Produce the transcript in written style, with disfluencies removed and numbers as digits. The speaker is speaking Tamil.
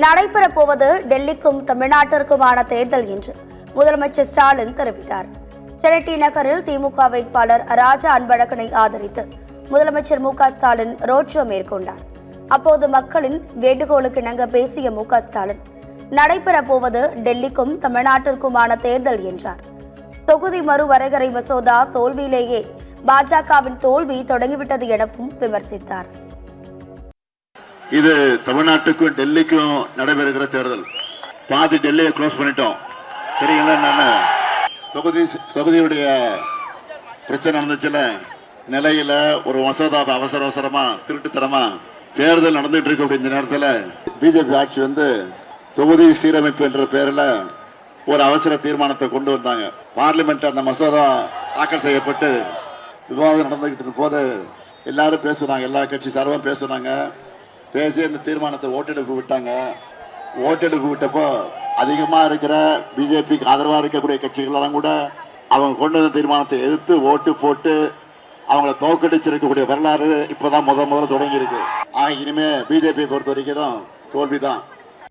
நடைபெறப் போவது டெல்லிக்கும் தமிழ்நாட்டிற்குமான தேர்தல் என்று முதலமைச்சர் ஸ்டாலின் தெரிவித்தார். சென்னை டி நகரில் திமுக வேட்பாளர் ராஜா அன்பழகனை ஆதரித்து முதலமைச்சர் மு க ஸ்டாலின் ரோட் ஷோ மேற்கொண்டார். அப்போது மக்களின் வேண்டுகோளுக்கு இணங்க பேசிய மு க ஸ்டாலின், நடைபெறப் போவது டெல்லிக்கும் தமிழ்நாட்டிற்குமான தேர்தல் என்றார். தொகுதி மறுவரையறை மசோதா தோல்வியிலேயே பாஜகவின் தோல்வி தொடங்கிவிட்டது எனவும் விமர்சித்தார். இது தமிழ்நாட்டுக்கும் டெல்லிக்கும் நடைபெறுகிற தேர்தல். பாதி டெல்லியை க்ளோஸ் பண்ணிட்டோம். தெரியுங்களா? நான் தொகுதியுடைய பிரச்சனை நடந்துச்சுல, நிலையில ஒரு மசோதாவை அவசரமா திருட்டுத்தனமா தேர்தல் நடந்துட்டு இருக்க இந்த நேரத்தில் பிஜேபி ஆட்சி வந்து தொகுதி சீரமைப்பு என்ற பெயரில் ஒரு அவசர தீர்மானத்தை கொண்டு வந்தாங்க. பார்லிமெண்ட் அந்த மசோதா தாக்கல் செய்யப்பட்டு விவாதம் நடந்துகிட்டு இருந்த போது எல்லாரும் பேசுனாங்க, எல்லா கட்சி சார்பாக பேசுனாங்க. பேசி அந்த தீர்மானத்தை ஓட்டெடுப்பு விட்டாங்க. ஓட்டெடுப்பு விட்டப்போ அதிகமாக இருக்கிற பிஜேபிக்கு ஆதரவாக இருக்கக்கூடிய கட்சிகளெல்லாம் கூட அவங்க கொண்டு வந்த தீர்மானத்தை எதிர்த்து ஓட்டு போட்டு அவங்களை தோற்கடிச்சிருக்கக்கூடிய வரலாறு இப்போதான் முதல்ல தொடங்கி இருக்கு. இனிமே பிஜேபி பொறுத்த வரைக்கும் தோல்விதான்.